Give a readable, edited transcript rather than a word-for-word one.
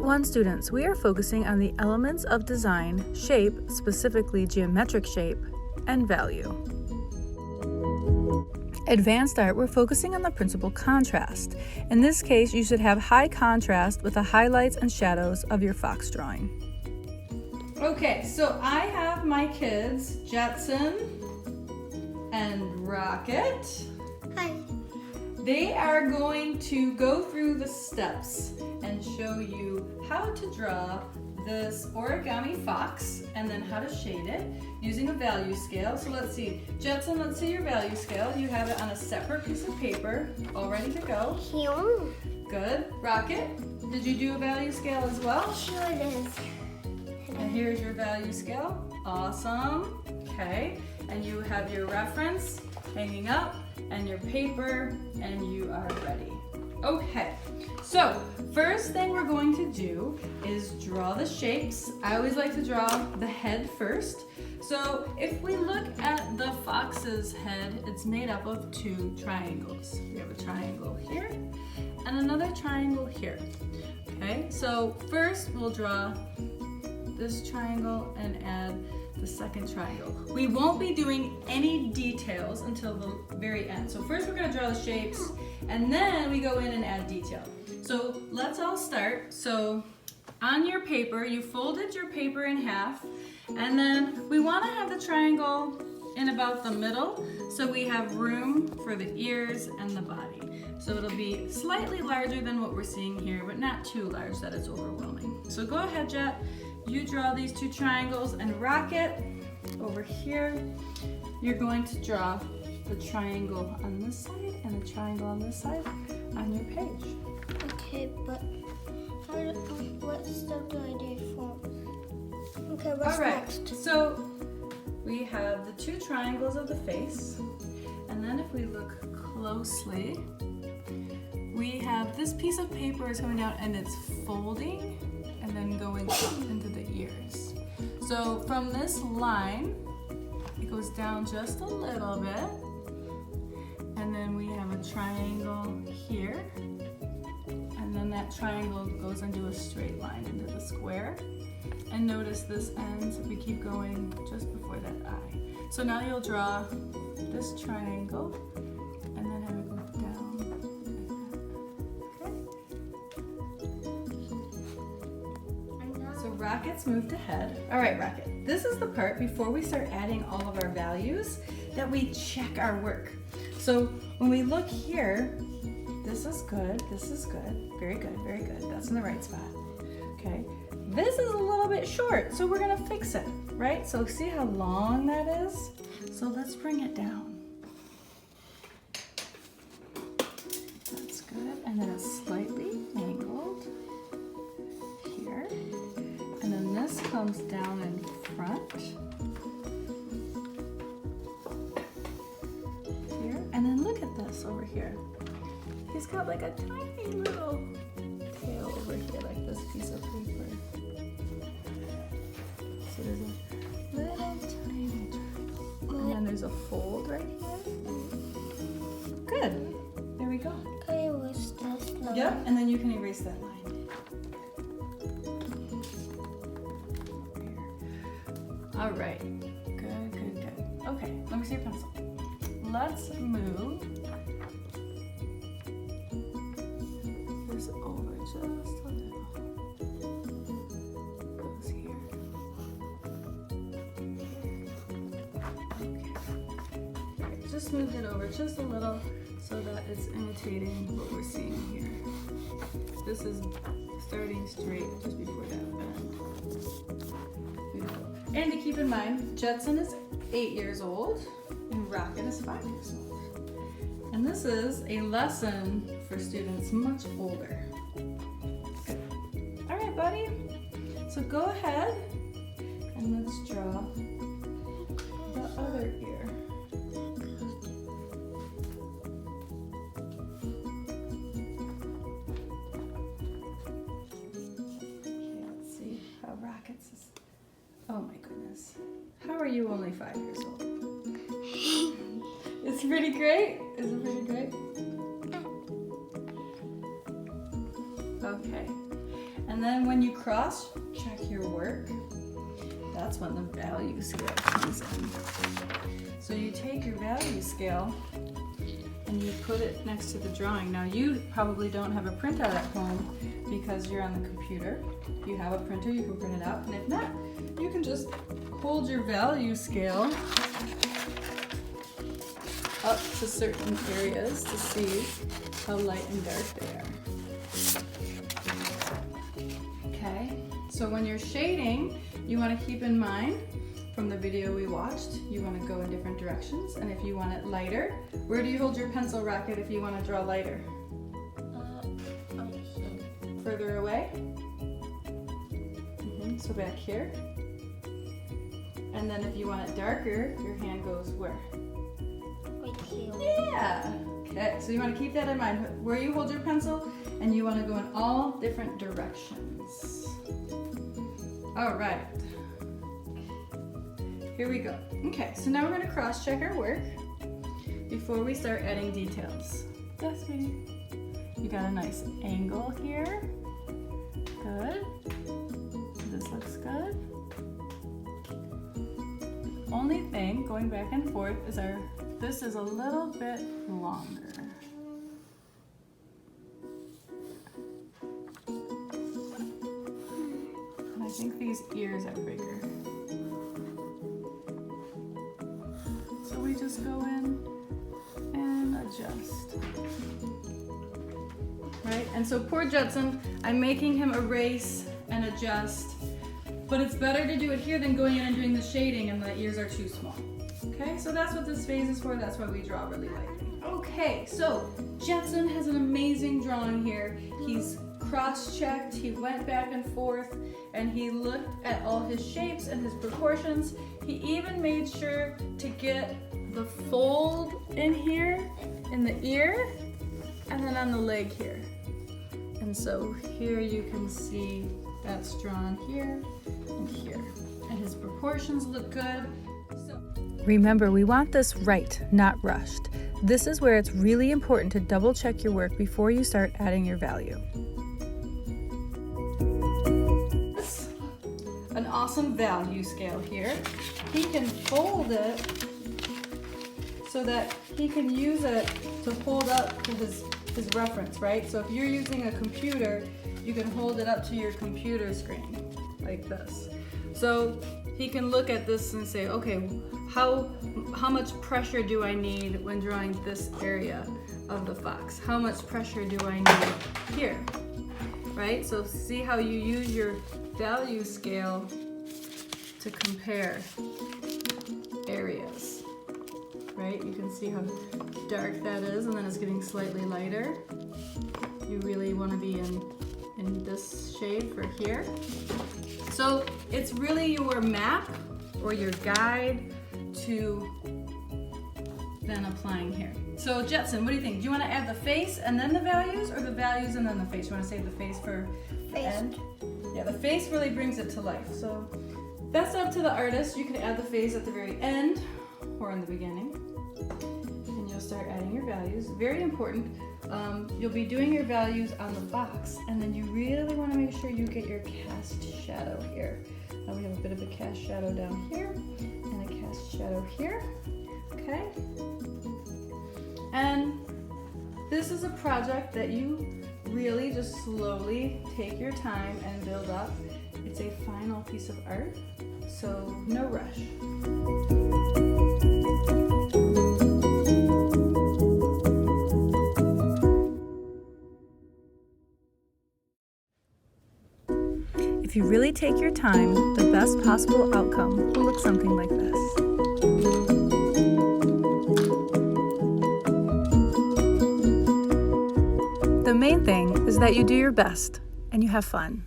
1 students, we are focusing on the elements of design, shape, specifically geometric shape, and value. Advanced art, we're focusing on the principal contrast. In this case, you should have high contrast with the highlights and shadows of your fox drawing. Okay, so I have my kids, Jetson and Rocket. Hi. They are going to go through the steps and show you how to draw this origami fox and then how to shade it using a value scale. So let's see, Jetson, let's see your value scale. You have it on a separate piece of paper, all ready to go. Here. Good. Rocket, did you do a value scale as well? Sure it is. And here's your value scale. Awesome. Okay. And you have your reference hanging up and your paper, and you are ready. Okay, so first thing we're going to do is draw the shapes. I always like to draw the head first. So if we look at the fox's head, it's made up of 2 triangles. We have a triangle here and another triangle here. Okay, so first we'll draw this triangle and add the second triangle. We won't be doing any details until the very end. So first we're going to draw the shapes and then we go in and add detail. So let's all start. So on your paper, you folded your paper in half, and then we want to have the triangle in about the middle so we have room for the ears and the body. So it'll be slightly larger than what we're seeing here, but not too large that it's overwhelming. So go ahead, Jet. You draw these 2 triangles, and Rocket, over here, you're going to draw the triangle on this side and the triangle on this side on your page. Okay, but what step do I do for? Okay, what's All right, next? so we have the 2 triangles of the face, and then if we look closely, we have this piece of paper is coming down and it's folding and then going up into the ears. So from this line, it goes down just a little bit, and then we have a triangle here, and then that triangle goes into a straight line into the square. And notice this ends, we keep going just before that eye. So now you'll draw this triangle and then have it go down. So Rocket's moved ahead. All right, Rocket, this is the part before we start adding all of our values that we check our work. So when we look here, this is good, very good, very good. That's in the right spot, okay? This is a little bit short, so we're gonna fix it, right? So see how long that is? So let's bring it down. That's good, and then it's slightly angled here. And then this comes down in front here. And then look at this over here. He's got like a tiny little tail over here, like this piece of paper. So there's a little tiny triangle. And then there's a fold right here. Good. There we go. Can I erase this line? Yep, and then you can erase that line. All right. Good, good, good. Okay, let me see your pencil. Let's move this over just a little. Goes here. Okay. All right, just moved it over just a little so that it's imitating what we're seeing here. This is starting straight just before that bend. Beautiful. And to keep in mind, Jetson is 8 years old and Rocket is 5 years old. And this is a lesson for students much older. Good. All right, buddy. So go ahead and let's draw the other ear. Okay, let's see how Rocket's is. Oh my goodness. How are you only 5 years old? It's pretty great. Is it pretty great? Okay. And And then when you cross check your work, that's when the value scale comes in. So you take your value scale and you put it next to the drawing. Now you probably don't have a printout at home because you're on the computer. If you have a printer, you can print it out, and if not, you can just hold your value scale up to certain areas to see how light and dark they are. Okay, so when you're shading, you want to keep in mind from the video we watched, you want to go in different directions, and if you want it lighter, where do you hold your pencil racket if you want to draw lighter? Further away? So back here. And then if you want it darker, your hand goes where? Right here. Yeah! Okay, so you want to keep that in mind, where you hold your pencil, and you want to go in all different directions. All right. Here we go. Okay, so now we're going to cross-check our work before we start adding details. Yes, sweetie. You got a nice angle here. Good. This looks good. Only thing, going back and forth, is this is a little bit longer. And I think these ears are bigger. So we just go in and adjust. Right? And so poor Judson, I'm making him erase and adjust, but it's better to do it here than going in and doing the shading and the ears are too small. Okay, so that's what this phase is for. That's why we draw really lightly. Okay, so Judson has an amazing drawing here. He's cross-checked, he went back and forth, and he looked at all his shapes and his proportions. He even made sure to get the fold in here, in the ear, and then on the leg here. And so here you can see that's drawn here and here. And his proportions look good. Remember, we want this right, not rushed. This is where it's really important to double check your work before you start adding your value. An awesome value scale here. He can fold it so that he can use it to hold up to his reference, right? So if you're using a computer, you can hold it up to your computer screen like this. So he can look at this and say, okay, how much pressure do I need when drawing this area of the fox? How much pressure do I need here? Right? So see how you use your value scale to compare areas. Right? You can see how dark that is, and then it's getting slightly lighter. You really want to be in this shade for here. So it's really your map or your guide to then applying here. So Jetson, what do you think? Do you want to add the face and then the values, or the values and then the face? You want to save the face for the end? Yeah, the face really brings it to life. So that's up to the artist. You can add the face at the very end or in the beginning. And you'll start adding your values. Very important. You'll be doing your values on the fox, and then you really want to make sure you get your cast shadow here. Now we have a bit of a cast shadow down here and a cast shadow here. Okay? And this is a project that you really just slowly take your time and build up. It's a final piece of art, so no rush. If you really take your time, the best possible outcome will look something like this. The main thing is that you do your best and you have fun.